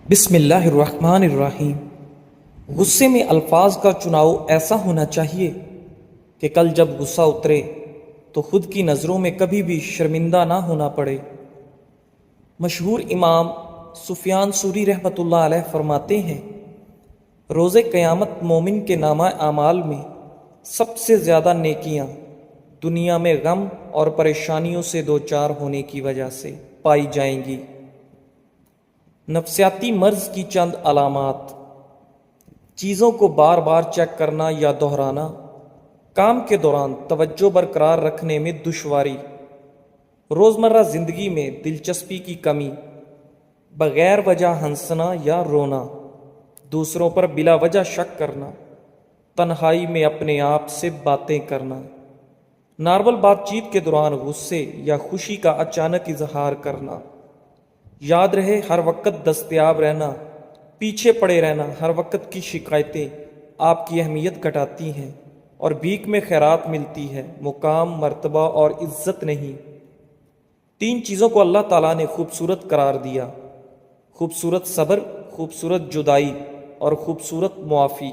بسم اللہ الرحمن الرحیم۔ غصے میں الفاظ کا چناؤ ایسا ہونا چاہیے کہ کل جب غصہ اترے تو خود کی نظروں میں کبھی بھی شرمندہ نہ ہونا پڑے۔ مشہور امام سفیان ثوری رحمۃ اللہ علیہ فرماتے ہیں، روز قیامت مومن کے نامہ اعمال میں سب سے زیادہ نیکیاں دنیا میں غم اور پریشانیوں سے دوچار ہونے کی وجہ سے پائی جائیں گی۔ نفسیاتی مرض کی چند علامات: چیزوں کو بار بار چیک کرنا یا دہرانا، کام کے دوران توجہ برقرار رکھنے میں دشواری، روزمرہ زندگی میں دلچسپی کی کمی، بغیر وجہ ہنسنا یا رونا، دوسروں پر بلا وجہ شک کرنا، تنہائی میں اپنے آپ سے باتیں کرنا، نارمل بات چیت کے دوران غصے یا خوشی کا اچانک اظہار کرنا۔ یاد رہے، ہر وقت دستیاب رہنا، پیچھے پڑے رہنا، ہر وقت کی شکایتیں آپ کی اہمیت گھٹاتی ہیں اور بھیک میں خیرات ملتی ہے، مقام، مرتبہ اور عزت نہیں۔ 3 چیزوں کو اللہ تعالیٰ نے خوبصورت قرار دیا: خوبصورت صبر، خوبصورت جدائی اور خوبصورت معافی۔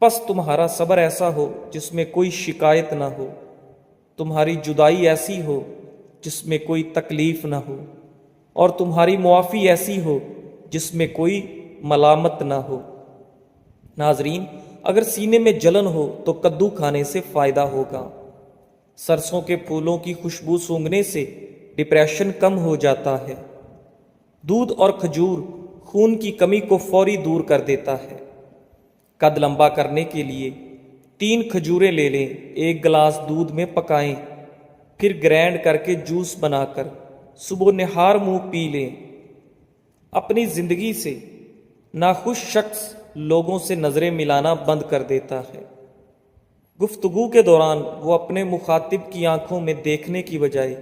پس تمہارا صبر ایسا ہو جس میں کوئی شکایت نہ ہو، تمہاری جدائی ایسی ہو جس میں کوئی تکلیف نہ ہو، اور تمہاری معافی ایسی ہو جس میں کوئی ملامت نہ ہو۔ ناظرین، اگر سینے میں جلن ہو تو کدو کھانے سے فائدہ ہوگا۔ سرسوں کے پھولوں کی خوشبو سونگھنے سے ڈپریشن کم ہو جاتا ہے۔ دودھ اور کھجور خون کی کمی کو فوری دور کر دیتا ہے۔ قد لمبا کرنے کے لیے 3 کھجوریں لے لیں، 1 گلاس دودھ میں پکائیں، پھر گرینڈ کر کے جوس بنا کر صبح نہار منہ پی لیں۔ اپنی زندگی سے ناخوش شخص لوگوں سے نظریں ملانا بند کر دیتا ہے۔ گفتگو کے دوران وہ اپنے مخاطب کی آنکھوں میں دیکھنے کی بجائے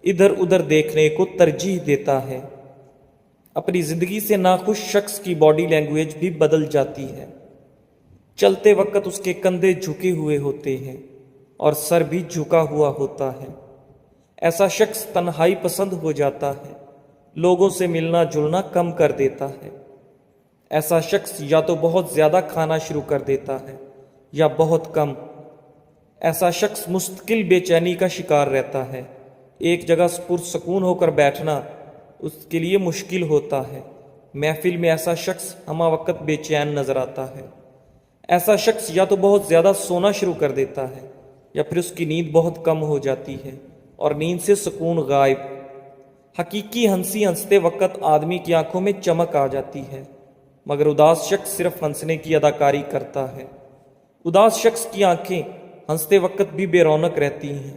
ادھر ادھر دیکھنے کو ترجیح دیتا ہے۔ اپنی زندگی سے ناخوش شخص کی باڈی لینگویج بھی بدل جاتی ہے۔ چلتے وقت اس کے کندھے جھکے ہوئے ہوتے ہیں اور سر بھی جھکا ہوا ہوتا ہے۔ ایسا شخص تنہائی پسند ہو جاتا ہے، لوگوں سے ملنا جلنا کم کر دیتا ہے۔ ایسا شخص یا تو بہت زیادہ کھانا شروع کر دیتا ہے یا بہت کم۔ ایسا شخص مستقل بے چینی کا شکار رہتا ہے۔ ایک جگہ پرسکون ہو کر بیٹھنا اس کے لیے مشکل ہوتا ہے۔ محفل میں ایسا شخص ہمہ وقت بے چین نظر آتا ہے۔ ایسا شخص یا تو بہت زیادہ سونا شروع کر دیتا ہے یا پھر اس کی نیند بہت کم ہو جاتی ہے اور نیند سے سکون غائب۔ حقیقی ہنسی ہنستے وقت آدمی کی آنکھوں میں چمک آ جاتی ہے، مگر اداس شخص صرف ہنسنے کی اداکاری کرتا ہے۔ اداس شخص کی آنکھیں ہنستے وقت بھی بے رونق رہتی ہیں۔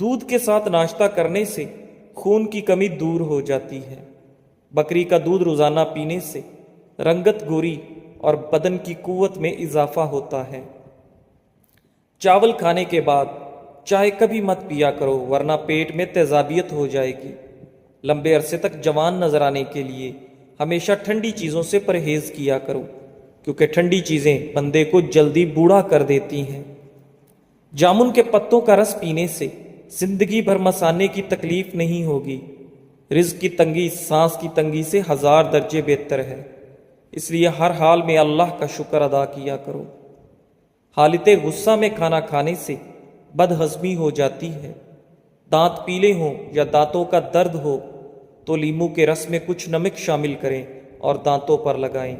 دودھ کے ساتھ ناشتہ کرنے سے خون کی کمی دور ہو جاتی ہے۔ بکری کا دودھ روزانہ پینے سے رنگت گوری اور بدن کی قوت میں اضافہ ہوتا ہے۔ چاول کھانے کے بعد چائے کبھی مت پیا کرو، ورنہ پیٹ میں تیزابیت ہو جائے گی۔ لمبے عرصے تک جوان نظر آنے کے لیے ہمیشہ ٹھنڈی چیزوں سے پرہیز کیا کرو، کیونکہ ٹھنڈی چیزیں بندے کو جلدی بوڑھا کر دیتی ہیں۔ جامن کے پتوں کا رس پینے سے زندگی بھر مسانے کی تکلیف نہیں ہوگی۔ رزق کی تنگی سانس کی تنگی سے 1000 درجے بہتر ہے، اس لیے ہر حال میں اللہ کا شکر ادا کیا کرو۔ حالت غصہ میں کھانا کھانے سے بد ہضمی ہو جاتی ہے۔ دانت پیلے ہوں یا دانتوں کا درد ہو تو لیموں کے رس میں کچھ نمک شامل کریں اور دانتوں پر لگائیں۔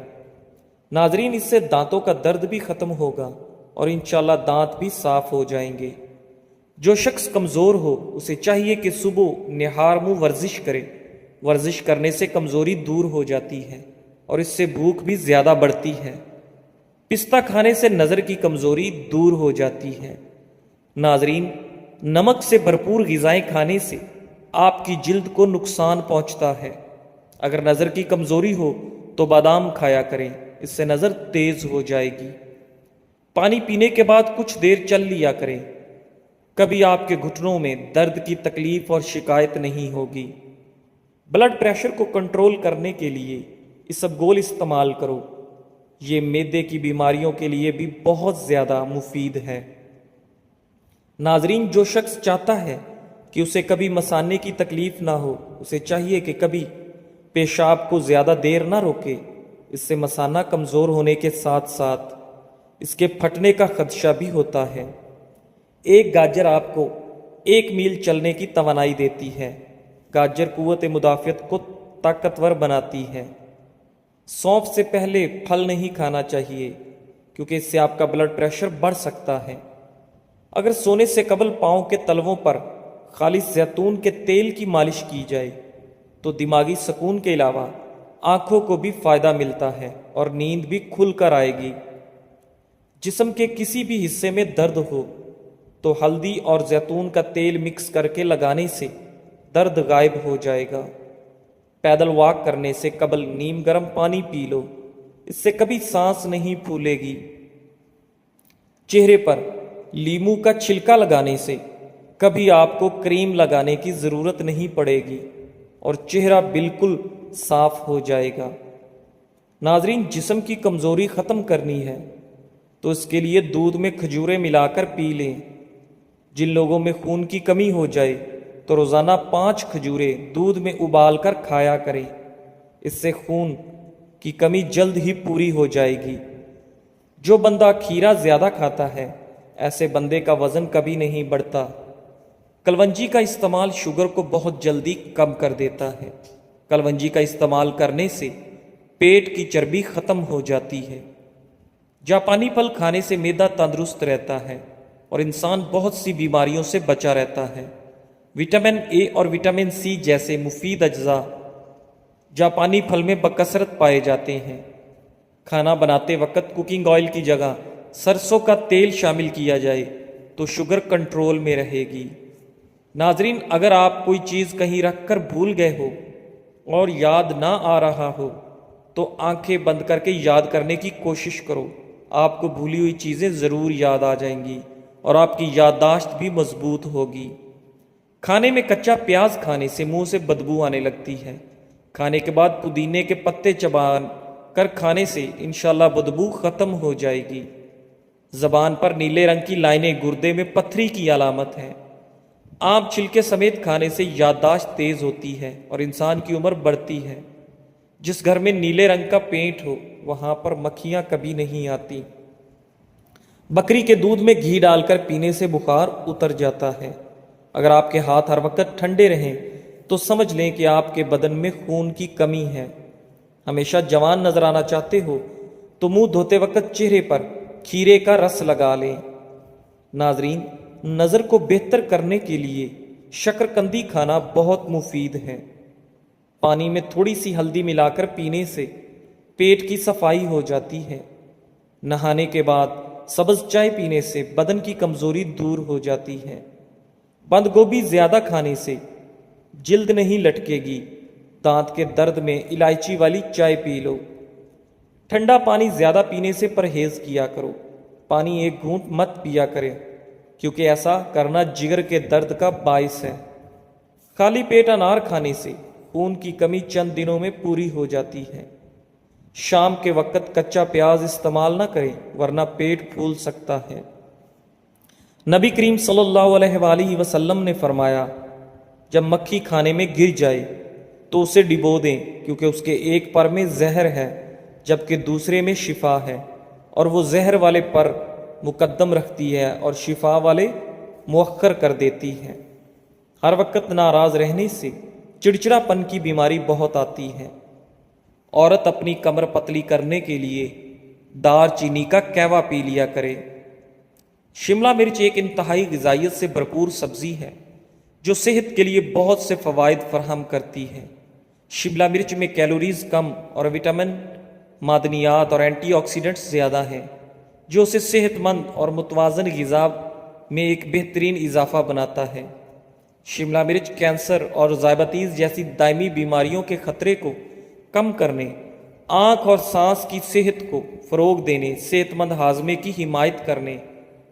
ناظرین، اس سے دانتوں کا درد بھی ختم ہوگا اور انشاءاللہ دانت بھی صاف ہو جائیں گے۔ جو شخص کمزور ہو اسے چاہیے کہ صبح نہار منہ ورزش کرے۔ ورزش کرنے سے کمزوری دور ہو جاتی ہے اور اس سے بھوک بھی زیادہ بڑھتی ہے۔ پستہ کھانے سے نظر کی کمزوری دور ہو جاتی ہے۔ ناظرین، نمک سے بھرپور غذائیں کھانے سے آپ کی جلد کو نقصان پہنچتا ہے۔ اگر نظر کی کمزوری ہو تو بادام کھایا کریں، اس سے نظر تیز ہو جائے گی۔ پانی پینے کے بعد کچھ دیر چل لیا کریں، کبھی آپ کے گھٹنوں میں درد کی تکلیف اور شکایت نہیں ہوگی۔ بلڈ پریشر کو کنٹرول کرنے کے لیے اسبگول استعمال کرو، یہ معدے کی بیماریوں کے لیے بھی بہت زیادہ مفید ہے۔ ناظرین، جو شخص چاہتا ہے کہ اسے کبھی مثانے کی تکلیف نہ ہو، اسے چاہیے کہ کبھی پیشاب کو زیادہ دیر نہ روکے، اس سے مثانہ کمزور ہونے کے ساتھ ساتھ اس کے پھٹنے کا خدشہ بھی ہوتا ہے۔ ایک گاجر آپ کو 1 میل چلنے کی توانائی دیتی ہے۔ گاجر قوت مدافعت کو طاقتور بناتی ہے۔ سونف سے پہلے پھل نہیں کھانا چاہیے کیونکہ اس سے آپ کا بلڈ پریشر بڑھ سکتا ہے۔ اگر سونے سے قبل پاؤں کے تلووں پر خالص زیتون کے تیل کی مالش کی جائے تو دماغی سکون کے علاوہ آنکھوں کو بھی فائدہ ملتا ہے اور نیند بھی کھل کر آئے گی۔ جسم کے کسی بھی حصے میں درد ہو تو ہلدی اور زیتون کا تیل مکس کر کے لگانے سے درد غائب ہو جائے گا۔ پیدل واک کرنے سے قبل نیم گرم پانی پی لو، اس سے کبھی سانس نہیں پھولے گی۔ چہرے پر لیموں کا چھلکا لگانے سے کبھی آپ کو کریم لگانے کی ضرورت نہیں پڑے گی اور چہرہ بالکل صاف ہو جائے گا۔ ناظرین، جسم کی کمزوری ختم کرنی ہے تو اس کے لیے دودھ میں کھجوریں ملا کر پی لیں۔ جن لوگوں میں خون کی کمی ہو جائے تو روزانہ 5 کھجوریں دودھ میں ابال کر کھایا کریں، اس سے خون کی کمی جلد ہی پوری ہو جائے گی۔ جو بندہ کھیرا زیادہ کھاتا ہے ایسے بندے کا وزن کبھی نہیں بڑھتا۔ کلونجی کا استعمال شوگر کو بہت جلدی کم کر دیتا ہے۔ کلونجی کا استعمال کرنے سے پیٹ کی چربی ختم ہو جاتی ہے۔ جاپانی پھل کھانے سے معدہ تندرست رہتا ہے اور انسان بہت سی بیماریوں سے بچا رہتا ہے۔ وٹامن اے اور وٹامن سی جیسے مفید اجزاء جاپانی پھل میں بکثرت پائے جاتے ہیں۔ کھانا بناتے وقت کوکنگ آئل کی جگہ سرسوں کا تیل شامل کیا جائے تو شوگر کنٹرول میں رہے گی۔ ناظرین، اگر آپ کوئی چیز کہیں رکھ کر بھول گئے ہو اور یاد نہ آ رہا ہو تو آنکھیں بند کر کے یاد کرنے کی کوشش کرو۔ آپ کو بھولی ہوئی چیزیں ضرور یاد آ جائیں گی اور آپ کی یادداشت بھی مضبوط ہوگی۔ کھانے میں کچا پیاز کھانے سے منہ سے بدبو آنے لگتی ہے۔ کھانے کے بعد پودینے کے پتے چبا کر کھانے سے انشاءاللہ بدبو ختم ہو جائے گی۔ زبان پر نیلے رنگ کی لائنیں گردے میں پتھری کی علامت ہے۔ آم چھلکے سمیت کھانے سے یادداشت تیز ہوتی ہے اور انسان کی عمر بڑھتی ہے۔ جس گھر میں نیلے رنگ کا پینٹ ہو وہاں پر مکھیاں کبھی نہیں آتی۔ بکری کے دودھ میں گھی ڈال کر پینے سے بخار اتر جاتا ہے۔ اگر آپ کے ہاتھ ہر وقت ٹھنڈے رہیں تو سمجھ لیں کہ آپ کے بدن میں خون کی کمی ہے۔ ہمیشہ جوان نظر آنا چاہتے ہو تو منہ دھوتے وقت چہرے پر کھیرے کا رس لگا لیں۔ ناظرین، نظر کو بہتر کرنے کے لیے شکرقندی کھانا بہت مفید ہے۔ پانی میں تھوڑی سی ہلدی ملا کر پینے سے پیٹ کی صفائی ہو جاتی ہے۔ نہانے کے بعد سبز چائے پینے سے بدن کی کمزوری دور ہو جاتی ہے۔ بند گوبھی زیادہ کھانے سے جلد نہیں لٹکے گی۔ دانت کے درد میں الائچی والی چائے پی لو۔ ٹھنڈا پانی زیادہ پینے سے پرہیز کیا کرو۔ پانی ایک گھونٹ مت پیا کرے کیونکہ ایسا کرنا جگر کے درد کا باعث ہے۔ خالی پیٹ انار کھانے سے خون کی کمی چند دنوں میں پوری ہو جاتی ہے۔ شام کے وقت کچا پیاز استعمال نہ کریں ورنہ پیٹ پھول سکتا ہے۔ نبی کریم صلی اللہ علیہ وآلہ وسلم نے فرمایا، جب مکھی کھانے میں گر جائے تو اسے ڈبو دیں کیونکہ اس کے ایک پر میں زہر ہے جبکہ دوسرے میں شفا ہے، اور وہ زہر والے پر مقدم رکھتی ہے اور شفا والے مؤخر کر دیتی ہے۔ ہر وقت ناراض رہنے سے چڑچڑا پن کی بیماری بہت آتی ہے۔ عورت اپنی کمر پتلی کرنے کے لیے دار چینی کا کہوہ پی لیا کرے۔ شملہ مرچ ایک انتہائی غذائیت سے بھرپور سبزی ہے جو صحت کے لیے بہت سے فوائد فراہم کرتی ہے۔ شملہ مرچ میں کیلوریز کم اور وٹامن، معدنیات اور اینٹی آکسیڈنٹس زیادہ ہیں جو اسے صحت مند اور متوازن غذا میں ایک بہترین اضافہ بناتا ہے۔ شملہ مرچ کینسر اور ذیابیطس جیسی دائمی بیماریوں کے خطرے کو کم کرنے، آنکھ اور سانس کی صحت کو فروغ دینے، صحت مند ہاضمے کی حمایت کرنے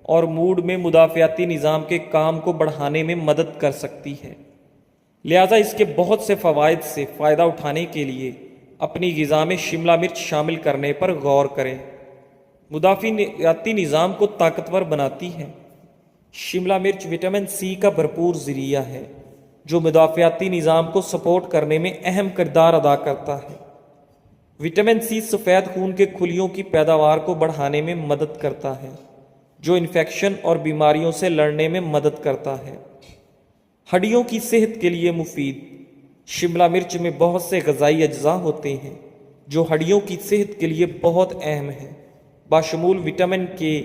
اور موڈ میں مدافعتی نظام کے کام کو بڑھانے میں مدد کر سکتی ہے۔ لہٰذا اس کے بہت سے فوائد سے فائدہ اٹھانے کے لیے اپنی غذا میں شملہ مرچ شامل کرنے پر غور کریں۔ مدافعتی نظام کو طاقتور بناتی ہے۔ شملہ مرچ وٹامن سی کا بھرپور ذریعہ ہے جو مدافعتی نظام کو سپورٹ کرنے میں اہم کردار ادا کرتا ہے۔ وٹامن سی سفید خون کے خلیوں کی پیداوار کو بڑھانے میں مدد کرتا ہے، جو انفیکشن اور بیماریوں سے لڑنے میں مدد کرتا ہے۔ ہڈیوں کی صحت کے لیے مفید۔ شملہ مرچ میں بہت سے غذائی اجزاء ہوتے ہیں جو ہڈیوں کی صحت کے لیے بہت اہم ہیں، بشمول وٹامن کے،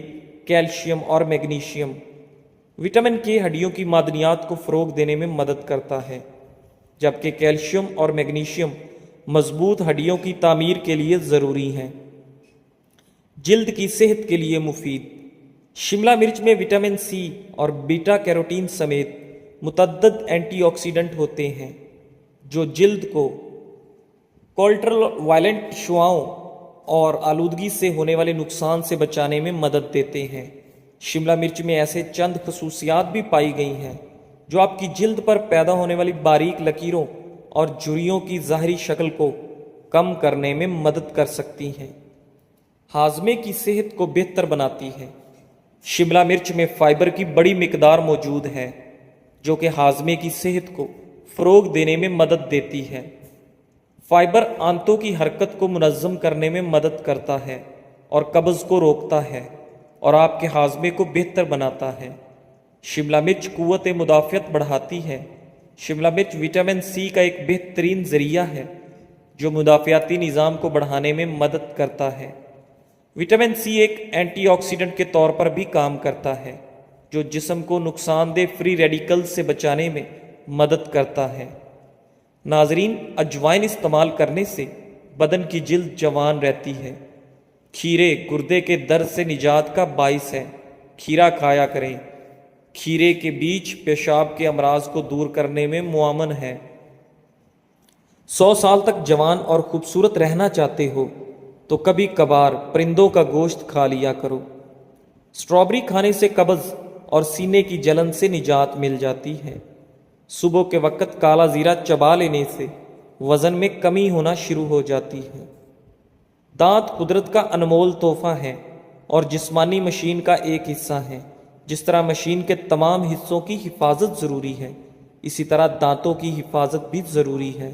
کیلشیم اور میگنیشیم۔ وٹامن کے ہڈیوں کی معدنیات کو فروغ دینے میں مدد کرتا ہے، جبکہ کیلشیم اور میگنیشیم مضبوط ہڈیوں کی تعمیر کے لیے ضروری ہیں۔ جلد کی صحت کے لیے مفید۔ شملہ مرچ میں وٹامن سی اور بیٹا کیروٹین سمیت متعدد اینٹی آکسیڈنٹ ہوتے ہیں جو جلد کو کولٹرل وائلنٹ شعاعوں اور آلودگی سے ہونے والے نقصان سے بچانے میں مدد دیتے ہیں۔ شملہ مرچ میں ایسے چند خصوصیات بھی پائی گئی ہیں جو آپ کی جلد پر پیدا ہونے والی باریک لکیروں اور جھریوں کی ظاہری شکل کو کم کرنے میں مدد کر سکتی ہیں۔ ہاضمے کی صحت کو بہتر بناتی ہے۔ شملہ مرچ میں فائبر کی بڑی مقدار موجود ہے جو کہ ہاضمے کی صحت کو فروغ دینے میں مدد دیتی ہے۔ فائبر آنتوں کی حرکت کو منظم کرنے میں مدد کرتا ہے اور قبض کو روکتا ہے اور آپ کے ہاضمے کو بہتر بناتا ہے۔ شملہ مرچ قوت مدافعت بڑھاتی ہے۔ شملہ مرچ وٹامن سی کا ایک بہترین ذریعہ ہے جو مدافعتی نظام کو بڑھانے میں مدد کرتا ہے۔ وٹامن سی ایک اینٹی آکسیڈنٹ کے طور پر بھی کام کرتا ہے جو جسم کو نقصان دہ فری ریڈیکل سے بچانے میں مدد کرتا ہے۔ ناظرین، اجوائن استعمال کرنے سے بدن کی جلد جوان رہتی ہے۔ کھیرے گردے کے درد سے نجات کا باعث ہے۔ کھیرا کھایا کریں۔ کھیرے کے بیج پیشاب کے امراض کو دور کرنے میں معاون ہے۔ 100 سال تک جوان اور خوبصورت رہنا چاہتے ہو تو کبھی کبھار پرندوں کا گوشت کھا لیا کرو۔ اسٹرابری کھانے سے قبض اور سینے کی جلن سے نجات مل جاتی ہے۔ صبح کے وقت کالا زیرہ چبا لینے سے وزن میں کمی ہونا شروع ہو جاتی ہے۔ دانت قدرت کا انمول تحفہ ہے اور جسمانی مشین کا ایک حصہ ہے۔ جس طرح مشین کے تمام حصوں کی حفاظت ضروری ہے، اسی طرح دانتوں کی حفاظت بھی ضروری ہے۔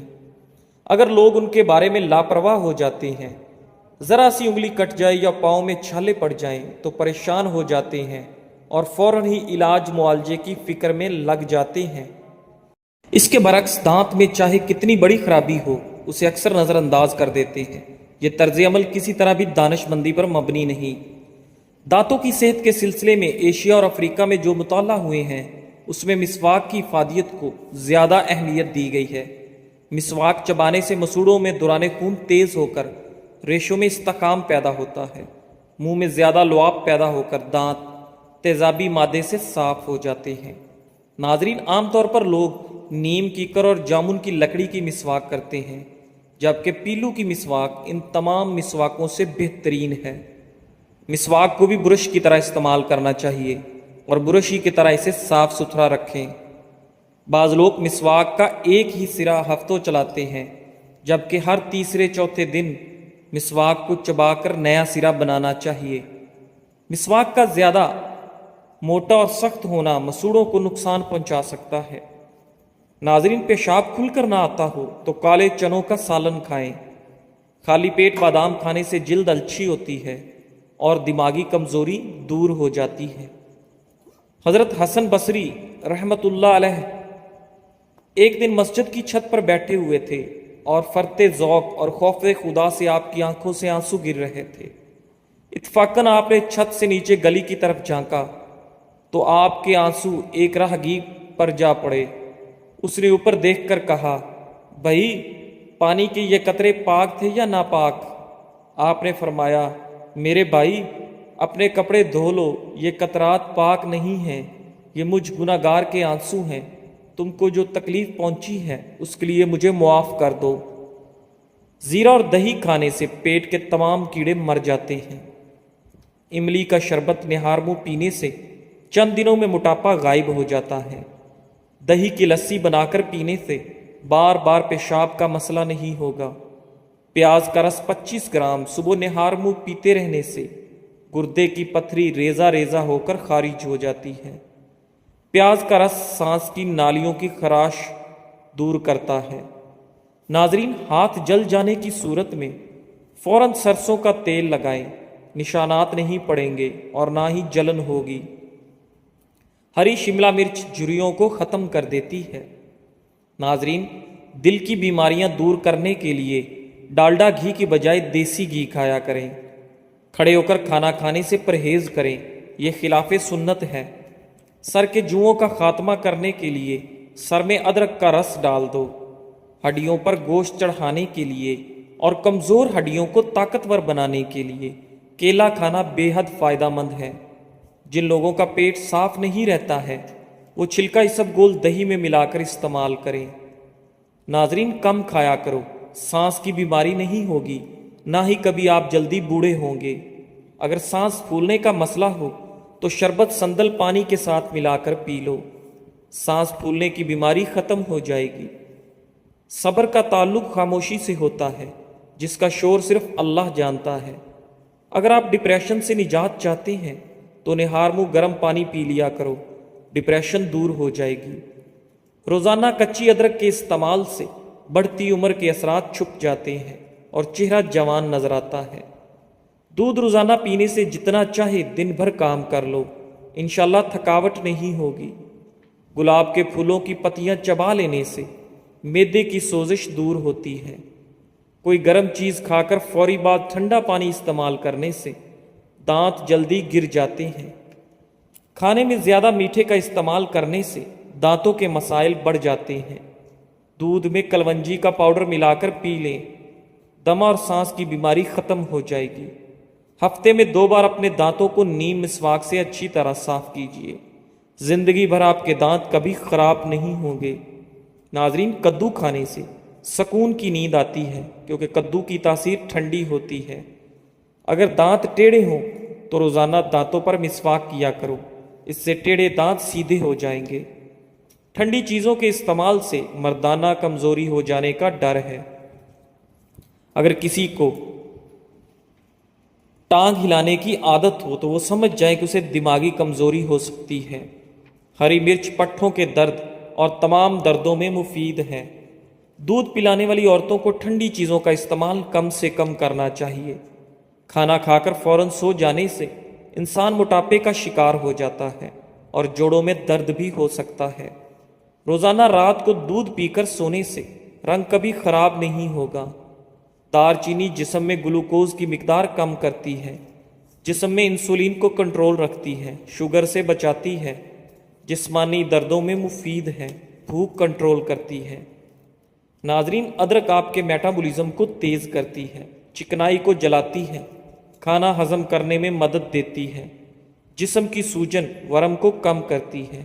اگر لوگ ان کے بارے میں لاپرواہ ہو جاتے ہیں، ذرا سی انگلی کٹ جائے یا پاؤں میں چھالے پڑ جائیں تو پریشان ہو جاتے ہیں اور فوراً ہی علاج معالجے کی فکر میں لگ جاتے ہیں۔ اس کے برعکس دانت میں چاہے کتنی بڑی خرابی ہو اسے اکثر نظر انداز کر دیتے ہیں۔ یہ طرز عمل کسی طرح بھی دانش مندی پر مبنی نہیں۔ دانتوں کی صحت کے سلسلے میں ایشیا اور افریقہ میں جو مطالعہ ہوئے ہیں اس میں مسواک کی افادیت کو زیادہ اہمیت دی گئی ہے۔ مسواک چبانے سے مسوڑوں میں دوران خون تیز ہو کر ریشوں میں استحکام پیدا ہوتا ہے، منہ میں زیادہ لعاب پیدا ہو کر دانت تیزابی مادے سے صاف ہو جاتے ہیں۔ ناظرین، عام طور پر لوگ نیم کیکر اور جامن کی لکڑی کی مسواک کرتے ہیں، جبکہ پیلو کی مسواک ان تمام مسواکوں سے بہترین ہے۔ مسواک کو بھی برش کی طرح استعمال کرنا چاہیے اور برش ہی کی طرح اسے صاف ستھرا رکھیں۔ بعض لوگ مسواک کا ایک ہی سرا ہفتوں چلاتے ہیں، جبکہ ہر تیسرے چوتھے دن مسواک کو چبا کر نیا سرا بنانا چاہیے۔ مسواک کا زیادہ موٹا اور سخت ہونا مسوڑوں کو نقصان پہنچا سکتا ہے۔ ناظرین، پیشاب کھل کر نہ آتا ہو تو کالے چنوں کا سالن کھائیں۔ خالی پیٹ بادام کھانے سے جلد الچھی ہوتی ہے اور دماغی کمزوری دور ہو جاتی ہے۔ حضرت حسن بصری رحمت اللہ علیہ ایک دن مسجد کی چھت پر بیٹھے ہوئے تھے اور فرط ذوق اور خوف خدا سے آپ کی آنکھوں سے آنسو گر رہے تھے۔ اتفاقاً آپ نے چھت سے نیچے گلی کی طرف جھانکا تو آپ کے آنسو ایک راہگیر پر جا پڑے۔ اس نے اوپر دیکھ کر کہا، بھائی، پانی کے یہ قطرے پاک تھے یا ناپاک؟ آپ نے فرمایا، میرے بھائی، اپنے کپڑے دھو لو، یہ قطرات پاک نہیں ہیں، یہ مجھ گناہگار کے آنسو ہیں۔ تم کو جو تکلیف پہنچی ہے اس کے لیے مجھے معاف کر دو۔ زیرہ اور دہی کھانے سے پیٹ کے تمام کیڑے مر جاتے ہیں۔ املی کا شربت نہار منہ پینے سے چند دنوں میں موٹاپا غائب ہو جاتا ہے۔ دہی کی لسی بنا کر پینے سے بار بار پیشاب کا مسئلہ نہیں ہوگا۔ پیاز کا رس 25 گرام صبح نہار منہ پیتے رہنے سے گردے کی پتھری ریزہ ریزہ ہو کر خارج ہو جاتی ہے۔ پیاز کا رس سانس کی نالیوں کی خراش دور کرتا ہے۔ ناظرین، ہاتھ جل جانے کی صورت میں فوراً سرسوں کا تیل لگائیں، نشانات نہیں پڑیں گے اور نہ ہی جلن ہوگی۔ ہری شملہ مرچ جھریوں کو ختم کر دیتی ہے۔ ناظرین، دل کی بیماریاں دور کرنے کے لیے ڈالڈا گھی کی بجائے دیسی گھی کھایا کریں۔ کھڑے ہو کر کھانا کھانے سے پرہیز کریں، یہ خلاف سنت ہے۔ سر کے جوؤں کا خاتمہ کرنے کے لیے سر میں ادرک کا رس ڈال دو۔ ہڈیوں پر گوشت چڑھانے کے لیے اور کمزور ہڈیوں کو طاقتور بنانے کے لیے کیلا کھانا بے حد فائدہ مند ہے۔ جن لوگوں کا پیٹ صاف نہیں رہتا ہے وہ چھلکا اسبگول دہی میں ملا کر استعمال کریں۔ ناظرین، کم کھایا کرو، سانس کی بیماری نہیں ہوگی، نہ ہی کبھی آپ جلدی بوڑھے ہوں گے۔ اگر سانس پھولنے کا مسئلہ ہو تو شربت سندل پانی کے ساتھ ملا کر پی لو، سانس پھولنے کی بیماری ختم ہو جائے گی۔ صبر کا تعلق خاموشی سے ہوتا ہے، جس کا شور صرف اللہ جانتا ہے۔ اگر آپ ڈپریشن سے نجات چاہتے ہیں تو نہار منہ گرم پانی پی لیا کرو، ڈپریشن دور ہو جائے گی۔ روزانہ کچی ادرک کے استعمال سے بڑھتی عمر کے اثرات چھپ جاتے ہیں اور چہرہ جوان نظر آتا ہے۔ دودھ روزانہ پینے سے جتنا چاہے دن بھر کام کر لو، انشاءاللہ تھکاوٹ نہیں ہوگی۔ گلاب کے پھولوں کی پتیاں چبا لینے سے معدے کی سوزش دور ہوتی ہے۔ کوئی گرم چیز کھا کر فوری بعد ٹھنڈا پانی استعمال کرنے سے دانت جلدی گر جاتے ہیں۔ کھانے میں زیادہ میٹھے کا استعمال کرنے سے دانتوں کے مسائل بڑھ جاتے ہیں۔ دودھ میں کلونجی کا پاؤڈر ملا کر پی لیں، دمہ اور سانس کی بیماری ختم ہو جائے گی۔ ہفتے میں 2 بار اپنے دانتوں کو نیم مسواک سے اچھی طرح صاف کیجیے، زندگی بھر آپ کے دانت کبھی خراب نہیں ہوں گے۔ ناظرین، کدو کھانے سے سکون کی نیند آتی ہے کیونکہ کدو کی تاثیر ٹھنڈی ہوتی ہے۔ اگر دانت ٹیڑھے ہوں تو روزانہ دانتوں پر مسواک کیا کرو، اس سے ٹیڑھے دانت سیدھے ہو جائیں گے۔ ٹھنڈی چیزوں کے استعمال سے مردانہ کمزوری ہو جانے کا ڈر ہے۔ اگر کسی کو ٹانگ ہلانے کی عادت ہو تو وہ سمجھ جائے کہ اسے دماغی کمزوری ہو سکتی ہے۔ ہری مرچ پٹھوں کے درد اور تمام دردوں میں مفید ہے۔ دودھ پلانے والی عورتوں کو ٹھنڈی چیزوں کا استعمال کم سے کم کرنا چاہیے۔ کھانا کھا کر فوراً سو جانے سے انسان موٹاپے کا شکار ہو جاتا ہے اور جوڑوں میں درد بھی ہو سکتا ہے۔ روزانہ رات کو دودھ پی کر سونے سے رنگ کبھی خراب نہیں ہوگا۔ دار چینی جسم میں گلوکوز کی مقدار کم کرتی ہے، جسم میں انسولین کو کنٹرول رکھتی ہے، شوگر سے بچاتی ہے، جسمانی دردوں میں مفید ہے، بھوک کنٹرول کرتی ہے۔ ناظرین، ادرک آپ کے میٹابولزم کو تیز کرتی ہے، چکنائی کو جلاتی ہے، کھانا ہضم کرنے میں مدد دیتی ہے، جسم کی سوجن ورم کو کم کرتی ہے،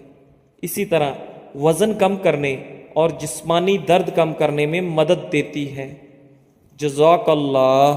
اسی طرح وزن کم کرنے اور جسمانی درد کم کرنے میں مدد دیتی ہے۔ جزاک اللہ۔